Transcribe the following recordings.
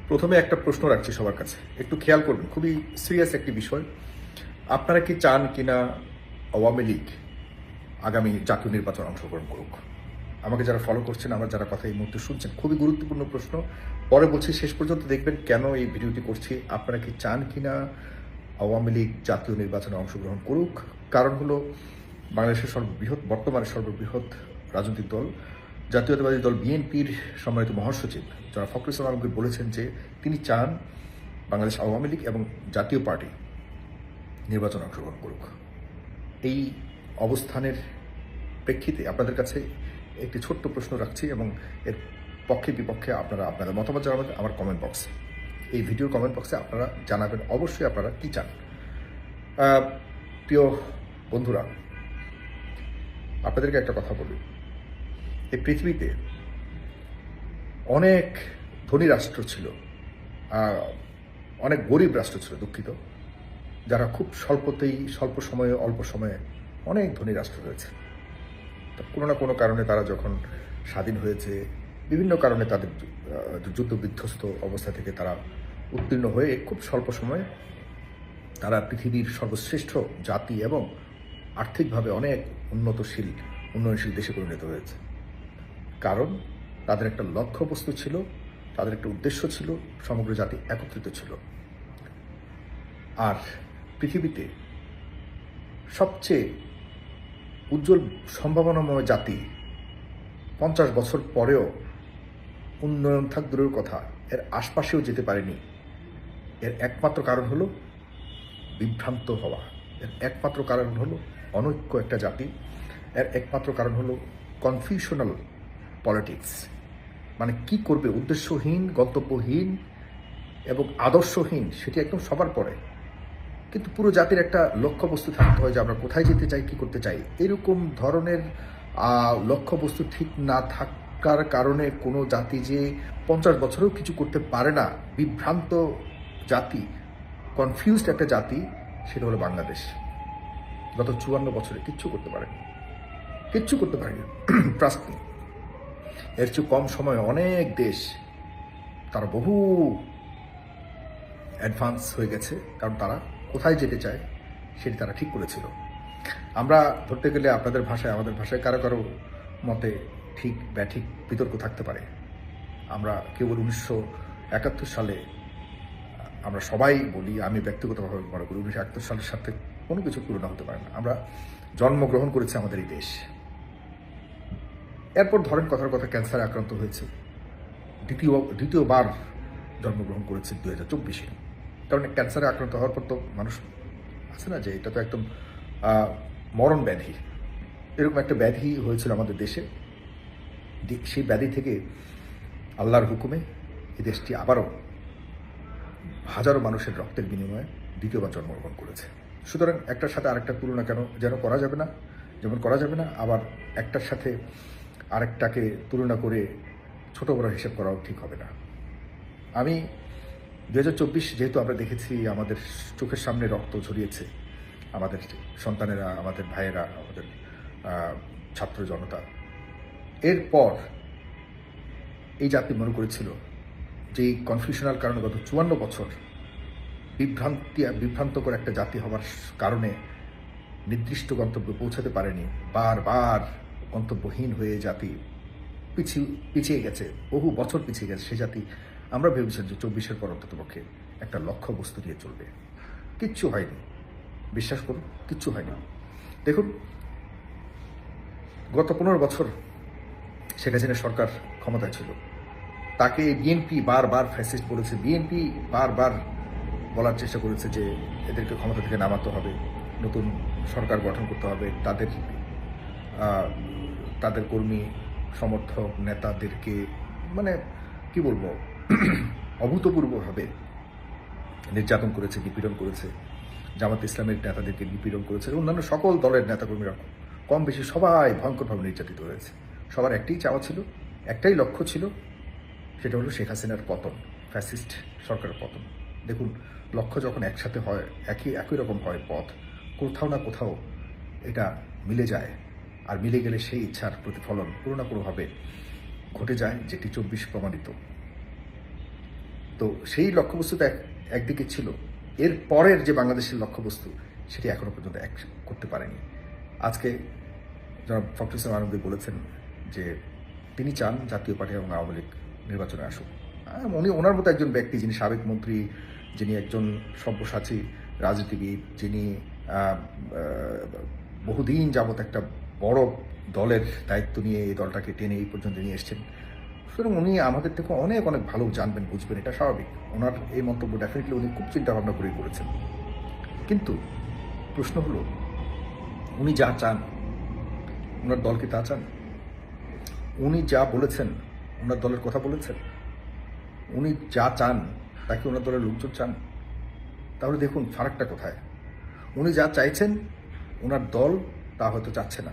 প্রথমে একটা প্রশ্ন রাখছি সবার কাছে, একটু খেয়াল করবেন, খুবই সিরিয়াস একটি বিষয়। আপনারা কি চান কিনা আওয়ামী লীগ আগামী জাতীয় নির্বাচন অংশগ্রহণ করুক? আমাকে যারা ফলো করছেন, আমার যারা কথা এই মুহূর্তে শুনছেন, খুবই গুরুত্বপূর্ণ প্রশ্ন। পরে বলছি, শেষ পর্যন্ত দেখবেন কেন এই ভিডিওটি করছি। আপনারা কি চান কিনা আওয়ামী লীগ জাতীয় নির্বাচনে অংশগ্রহণ করুক? কারণ হলো, বাংলাদেশের বর্তমানে সর্ববৃহৎ রাজনৈতিক দল জাতীয়তাবাদী দল বিএনপির সম্মানিত মহাসচিব যারা ফখরুল ইসলাম আলমগীর বলেছেন যে তিনি চান বাংলাদেশ আওয়ামী লীগ এবং জাতীয় পার্টি নির্বাচনে অংশগ্রহণ করুক। এই অবস্থানের প্রেক্ষিতে আপনাদের কাছে একটি ছোট্ট প্রশ্ন রাখছি এবং এর পক্ষে বিপক্ষে আপনারা আপনাদের মতামত জানাবেন আমার কমেন্ট বক্সে। এই ভিডিওর কমেন্ট বক্সে আপনারা জানাবেন অবশ্যই আপনারা কি চান। প্রিয় বন্ধুরা, আপনাদেরকে একটা কথা বলি, এই পৃথিবীতে অনেক ধনী রাষ্ট্র ছিল, অনেক গরিব রাষ্ট্র ছিল, দুঃখিত, যারা খুব স্বল্প সময়ে অল্প সময়ে অনেক ধনী রাষ্ট্র হয়েছে। তো কোনো না কোনো কারণে তারা যখন স্বাধীন হয়েছে, বিভিন্ন কারণে তাদের যুদ্ধ বিধ্বস্ত অবস্থা থেকে তারা উত্তীর্ণ হয়ে খুব স্বল্প সময়ে তারা পৃথিবীর সর্বশ্রেষ্ঠ জাতি এবং আর্থিকভাবে অনেক উন্নয়নশীল দেশে পরিণত হয়েছে। কারণ তাদের একটা লক্ষ্যবস্তু ছিল, তাদের একটা উদ্দেশ্য ছিল, সমগ্র জাতি একত্রিত ছিল। আর পৃথিবীতে সবচেয়ে উজ্জ্বল সম্ভাবনাময় জাতি 50 বছর পরেও উন্নয়ন থাক দূরের কথা, এর আশপাশেও যেতে পারেনি। এর একমাত্র কারণ হলো বিভ্রান্ত হওয়া, এর একমাত্র কারণ হলো অনৈক্য একটা জাতি, এর একমাত্র কারণ হলো কনফিউশনাল পলিটিক্স। মানে কি করবে, উদ্দেশ্যহীন, গন্তব্যহীন এবং আদর্শহীন, সেটি একদম সবার পরে। কিন্তু পুরো জাতির একটা লক্ষ্যবস্তু থাকতে হয় যে আমরা কোথায় যেতে চাই, কি করতে চাই। এরকম ধরনের লক্ষ্যবস্তু ঠিক না থাকার কারণে কোনো জাতি যে 50 বছরেও কিছু করতে পারে না, বিভ্রান্ত জাতি, কনফিউজড একটা জাতি, সেটা হলো বাংলাদেশ। গত 54 বছরে কিচ্ছু করতে পারেনি। ট্রাস্ট মি, এর চেয়ে কম সময়ে অনেক দেশ তারা বহু অ্যাডভান্স হয়ে গেছে, কারণ তারা কোথায় যেতে চায় সেটি তারা ঠিক করেছিল। আমরা ধরতে গেলে আপনাদের ভাষায় আমাদের ভাষায় কারো কারো মতে ঠিক ব্যাঠিক বিতর্ক থাকতে পারে। আমরা কেবল 1971 সালে আমরা সবাই বলি, আমি ব্যক্তিগতভাবে মনে করি 1971 সালের সাথে কোনো কিছু তুলনা হতে পারে না। আমরা জন্মগ্রহণ করেছি আমাদের এই দেশ। এরপর ধরেন কথার কথা ক্যান্সারে আক্রান্ত হয়েছে, দ্বিতীয়বার জন্মগ্রহণ করেছে 2024-এ। কারণ ক্যান্সারে আক্রান্ত হওয়ার পর তো মানুষ আছে না যে এটা তো একদম মরণ ব্যাধি, এরকম একটা ব্যাধি হয়েছিল আমাদের দেশে। সেই ব্যাধি থেকে আল্লাহর হুকুমে এই দেশটি আবারও হাজারো মানুষের রক্তের বিনিময়ে দ্বিতীয়বার জন্মগ্রহণ করেছে। সুতরাং একটার সাথে আরেকটা তুলনা যেন করা যাবে না, যেমন করা যাবে না আবার একটার সাথে আরেকটাকে তুলনা করে ছোট বড় হিসেব করাও ঠিক হবে না। আমি 2024 যেহেতু আমরা দেখেছি, আমাদের চোখের সামনে রক্ত ঝরিয়েছে, আমাদের সন্তানেরা, আমাদের ভাইয়েরা, আমাদের ছাত্র জনতা। এরপর এই জাতি মনে করেছিল যে এই কনফিউশনাল কারণে গত 54 বছর বিভ্রান্তকর একটা জাতি হওয়ার কারণে নির্দিষ্ট গন্তব্যে পৌঁছাতে পারেনি, বারবার গন্তব্যহীন হয়ে জাতি পিছিয়ে গেছে, বহু বছর পিছিয়ে গেছে। সে জাতি আমরা ভেবেছিলাম যে 24-এর পর অন্ততপক্ষে একটা লক্ষ্যবস্তু নিয়ে চলবে। কিচ্ছু হয়নি, বিশ্বাস করুন, কিচ্ছু হয়নি। দেখুন, গত 15 বছর শেখ হাসিনার সরকার ক্ষমতায় ছিল, তাকে বিএনপি বারবার ফ্যাসিস্ট বলেছে, বিএনপি বারবার বলার চেষ্টা করেছে যে এদেরকে ক্ষমতা থেকে নামাতে হবে, নতুন সরকার গঠন করতে হবে, তাদের কর্মী সমর্থক নেতাদেরকে মানে কি বলবো অভূতপূর্বভাবে নির্যাতন করেছে, নিপীড়ন করেছে, জামাত ইসলামের নেতাদেরকে নিপীড়ন করেছে, অন্যান্য সকল দলের নেতাকর্মীরা কম বেশি সবাই ভয়ঙ্করভাবে নির্যাতিত হয়েছে। সবার একটাই চাওয়া ছিল, একটাই লক্ষ্য ছিল, সেটা হলো শেখ হাসিনার পতন, ফ্যাসিস্ট সরকারের পতন। দেখুন, লক্ষ্য যখন একসাথে হয়, একই রকম হয় পথ, কোথাও না কোথাও এটা মিলে যায়। আর মিলে গেলে সেই ইচ্ছার প্রতিফলন কোনো না কোনোভাবে ঘটে যায়, যেটি 24 প্রমাণিত। তো সেই লক্ষ্যবস্তু তো একদিকে ছিল, এর পরের যে বাংলাদেশের লক্ষ্যবস্তু সেটি এখনো পর্যন্ত এক করতে পারেনি। আজকে জনাব ফখরুল ইসলাম আলমগীর বলেছেন যে তিনি চান জাতীয় পার্টি এবং আওয়ামী লীগ নির্বাচনে আসুক। উনি ওনার মতো একজন ব্যক্তি, যিনি সাবেক মন্ত্রী, যিনি একজন সব্যসাচী রাজনীতিবিদ, যিনি বহুদিন যাবৎ একটা বড় দলের দায়িত্ব নিয়ে এই দলটাকে টেনে এই পর্যন্ত নিয়ে এসছেন। সুতরাং উনি আমাদের থেকে অনেক অনেক ভালো জানবেন, বুঝবেন, এটা স্বাভাবিক। ওনার এই মন্তব্য ডেফিনেটলি উনি খুব চিন্তা ভাবনা করেই করেছেন। কিন্তু প্রশ্ন হলো, উনি যা চান, ওনার দল কি তা চান? উনি যা বলেছেন, ওনার দলের কথা বলেছেন, উনি যা চান তাকে ওনার দলের লোকজন চান? তাহলে দেখুন ফারাকটা কোথায়। উনি যা চাইছেন ওনার দল তা হয়তো চাচ্ছে না।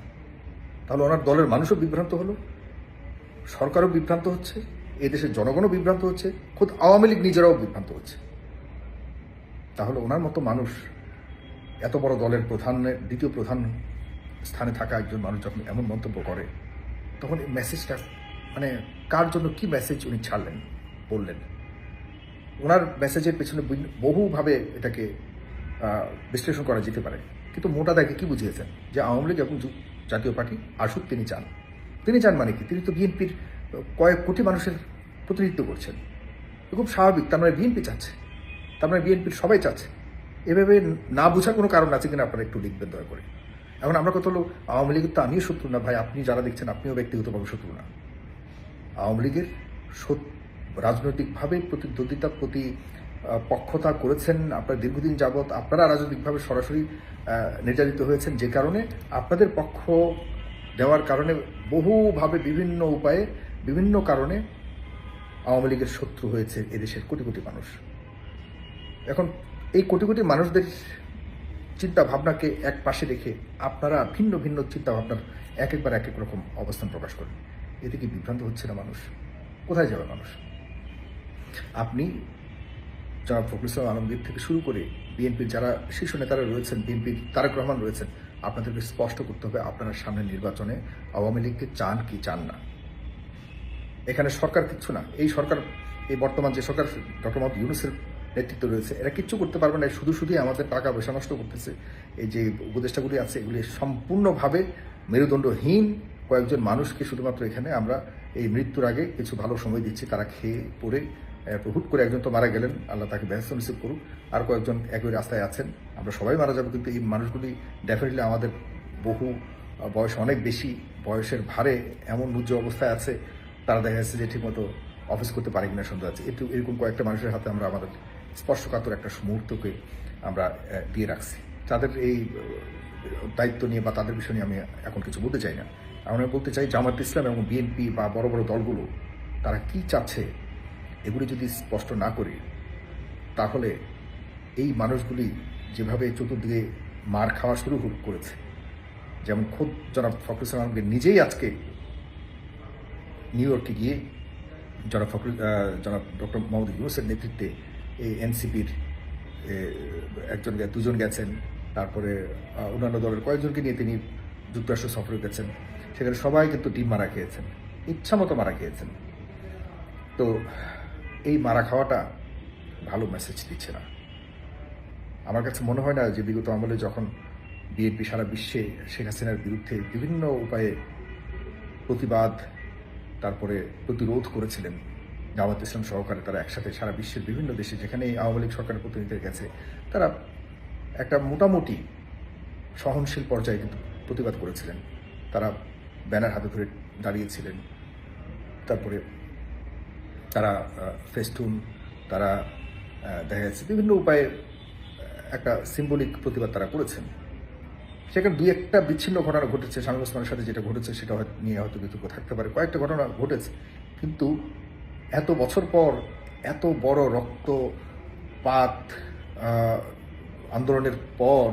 তাহলে ওনার দলের মানুষও বিভ্রান্ত হলো, সরকারও বিভ্রান্ত হচ্ছে, এই দেশের জনগণও বিভ্রান্ত হচ্ছে, খোদ আওয়ামী লীগ নিজেরাও বিভ্রান্ত হচ্ছে। তাহলে ওনার মতো মানুষ, এত বড় দলের প্রধানের দ্বিতীয় প্রধান স্থানে থাকা একজন মানুষ যখন এমন মন্তব্য করে, তখন এই মেসেজটা মানে কার জন্য কি মেসেজ উনি ছাড়লেন, বললেন? ওনার মেসেজের পেছনে বহুভাবে এটাকে বিশ্লেষণ করা যেতে পারে, কিন্তু মোটা দাগে কি বুঝিয়েছেন? যে আওয়ামী লীগ এবং জাতীয় পার্টি আসুক তিনি চান। তিনি চান মানে কি? তিনি তো বিএনপির কয়েক কোটি মানুষের প্রতিনিধিত্ব করছেন, খুব স্বাভাবিক। তার মানে বিএনপি চাচ্ছে, তার মানে বিএনপির সবাই চাচ্ছে। এভাবে না বোঝার কোনো কারণ আছে কিনা আপনারা একটু লিখবেন দয়া করে। এখন আমরা কথা হলো, আওয়ামী লীগের তো আমিও শত্রু না ভাই, আপনি যারা দেখছেন আপনিও ব্যক্তিগতভাবে শত্রু না। আওয়ামী লীগের রাজনৈতিকভাবে প্রতিদ্বন্দ্বিতা পক্ষতা করেছেন আপনারা দীর্ঘদিন যাবৎ, আপনারা রাজনৈতিকভাবে সরাসরি নির্যাতিত হয়েছেন, যে কারণে আপনাদের পক্ষ দেওয়ার কারণে বহুভাবে বিভিন্ন উপায়ে বিভিন্ন কারণে আওয়ামী লীগের শত্রু হয়েছে এদেশের কোটি কোটি মানুষ। এখন এই কোটি কোটি মানুষদের চিন্তা ভাবনাকে এক পাশে রেখে আপনারা ভিন্ন ভিন্ন চিন্তা ভাবনার একবার এক এক রকম অবস্থান প্রকাশ করেন। এতে কি বিভ্রান্ত হচ্ছে না মানুষ? কোথায় যাবে মানুষ? আপনি জনাব ফখরুল ইসলাম আলমগীর থেকে শুরু করে বিএনপির যারা শীর্ষ নেতারা রয়েছেন, বিএনপির তারেক রহমান রয়েছেন, আপনাদেরকে স্পষ্ট করতে হবে আপনারা সামনের নির্বাচনে আওয়ামী লীগকে চান কি চান না। এখানে সরকার কিচ্ছু না, এই সরকার, এই বর্তমান যে সরকার ডক্টর মোহাম্মদ ইউনূসের নেতৃত্ব রয়েছে, এরা কিচ্ছু করতে পারবে না। শুধুই আমাদের টাকা পয়সা নষ্ট করতেছে। এই যে উপদেষ্টাগুলি আছে, এগুলি সম্পূর্ণভাবে মেরুদণ্ডহীন কয়েকজন মানুষকে শুধুমাত্র এখানে আমরা এই মৃত্যুর আগে কিছু ভালো সময় দিচ্ছি, তারা খেয়ে পড়ে হুট করে একজন তো মারা গেলেন, আল্লাহ তাকে ব্যস্ত নসিব করুক, আর কয়েকজন একই রাস্তায় আছেন। আমরা সবাই মারা যাবো, কিন্তু এই মানুষগুলি ডেফিনেটলি আমাদের বহু বয়স, অনেক বেশি বয়সের ভারে এমন নুজ্জ অবস্থায় আছে, তারা দেখা যাচ্ছে যে ঠিকমতো অফিস করতে পারে কিনা সন্দেহ আছে। এরকম কয়েকটা মানুষের হাতে আমরা আমাদের স্পর্শকাতর একটা মুহূর্তকে আমরা দিয়ে রাখছি। তাদের এই দায়িত্ব নিয়ে বা তাদের বিষয় নিয়ে আমি এখন কিছু বলতে চাই না। আমি বলতে চাই জামায়াত ইসলাম এবং বিএনপি বা বড় বড় দলগুলো তারা কি চাচ্ছে এগুলি যদি স্পষ্ট না করি, তাহলে এই মানুষগুলি যেভাবে চতুর্দিকে মার খাওয়া শুরু করেছে, যেমন খোদ জনাব ফখরুল ইসলাম আলমগীর নিজেই আজকে নিউ ইয়র্কে গিয়ে জনাব ডক্টর মোহাম্মদ ইউনূসের নেতৃত্বে এই এনসিপির দুজন গেছেন, তারপরে অন্যান্য দলের কয়েকজনকে নিয়ে তিনি যুক্তরাষ্ট্র সফরে গেছেন। সেখানে সবাই কিন্তু ডিম মারা খেয়েছেন, ইচ্ছা মতো মারা খেয়েছেন। তো এই মারা খাওয়াটা ভালো মেসেজ দিচ্ছে না। আমার কাছে মনে হয় না যে বিগত আমলে যখন বিএনপি সারা বিশ্বে শেখ হাসিনার বিরুদ্ধে বিভিন্ন উপায়ে প্রতিবাদ তারপরে প্রতিরোধ করেছিলেন, জামায়াত ইসলাম সহকারে তারা একসাথে সারা বিশ্বের বিভিন্ন দেশে যেখানে আওয়ামী লীগ সরকারের প্রতিনিধিদের কাছে তারা একটা মোটামুটি সহনশীল পর্যায়ে কিন্তু প্রতিবাদ করেছিলেন। তারা ব্যানার হাতে ধরে দাঁড়িয়েছিলেন, তারপরে তারা ফেস্টুন, তারা দেখা যাচ্ছে বিভিন্ন উপায়ে একটা সিম্বলিক প্রতিবাদ তারা করেছেন। সেখানে দুই একটা বিচ্ছিন্ন ঘটনা ঘটেছে, শামীম ওসমানের সাথে যেটা ঘটেছে সেটা নিয়ে হয়তো বিতর্ক থাকতে পারে, কয়েকটা ঘটনা ঘটেছে। কিন্তু এত বছর পর এত বড় রক্তপাত আন্দোলনের পর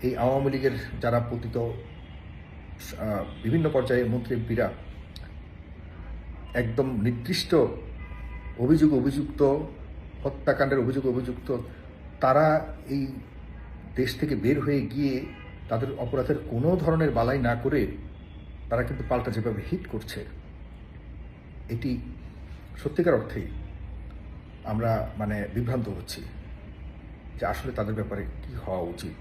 এই আওয়ামী লীগের যারা পতিত বিভিন্ন পর্যায়ে মন্ত্রী এমপিরা একদম নির্দিষ্ট অভিযুক্ত হত্যাকাণ্ডের অভিযুক্ত তারা এই দেশ থেকে বের হয়ে গিয়ে তাদের অপরাধের কোনো ধরনের বালাই না করে তারা কিন্তু পাল্টা যেভাবে হিট করছে, এটি সত্যিকার অর্থেই আমরা বিভ্রান্ত হচ্ছি যে আসলে তাদের ব্যাপারে কি হওয়া উচিত।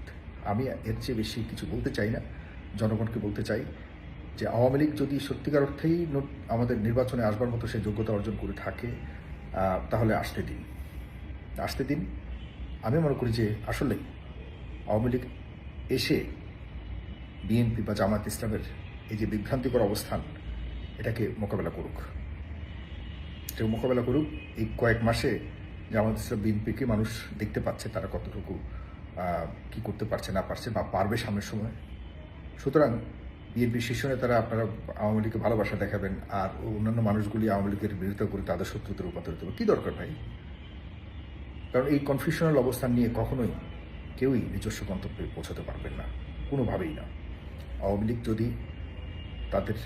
আমি এর চেয়ে বেশি কিছু বলতে চাই না। জনগণকে বলতে চাই যে আওয়ামী লীগ যদি সত্যিকার অর্থেই আমাদের নির্বাচনে আসবার মতো সে যোগ্যতা অর্জন করে থাকে, তাহলে আসতে দিন। আমি মনে করি যে আসলেই আওয়ামী লীগ এসে বিএনপি বা জামায়াত ইসলামের এই যে বিভ্রান্তিকর অবস্থান, এটাকে মোকাবেলা করুক। এই কয়েক মাসে জামায়াত ইসলাম বিএনপিকে মানুষ দেখতে পাচ্ছে তারা কতটুকু কি করতে পারছে না পারছে বা পারবে সামনের সময়। সুতরাং বিএনপির শীর্ষ নেতারা আপনারা আওয়ামী লীগকে ভালোবাসা দেখাবেন আর অন্যান্য মানুষগুলি আওয়ামী লীগের বিরোধিতা করে তাদের শত্রুতে রূপান্তরিত হবে, কী দরকার ভাই? কারণ এই কনফিউশনাল অবস্থান নিয়ে কখনোই কেউই নিজস্ব গন্তব্যে পৌঁছাতে পারবেন না, কোনোভাবেই না। আওয়ামী লীগ যদি তাদের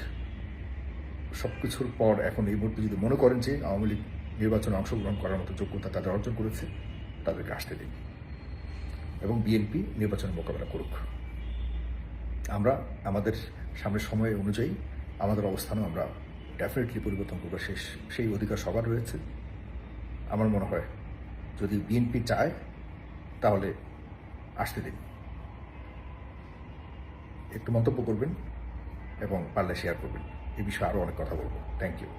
সব কিছুর পর এখন এই মুহূর্তে যদি মনে করেন যে আওয়ামী লীগ নির্বাচনে অংশগ্রহণ করার মতো যোগ্যতা তাদের অর্জন করেছে, তাদেরকে আসতে দিন এবং বিএনপি নির্বাচনের মোকাবেলা করুক। আমরা আমাদের সামনের সময় অনুযায়ী আমাদের অবস্থানও আমরা ডেফিনেটলি পরিবর্তন করবো, সেই অধিকার সবার রয়েছে। আমার মনে হয় যদি বিএনপি চায় তাহলে আসতে দিন। একটু মন্তব্য করবেন এবং পারলে শেয়ার করবেন। এই বিষয়ে আরও অনেক কথা বলবো। Thank you.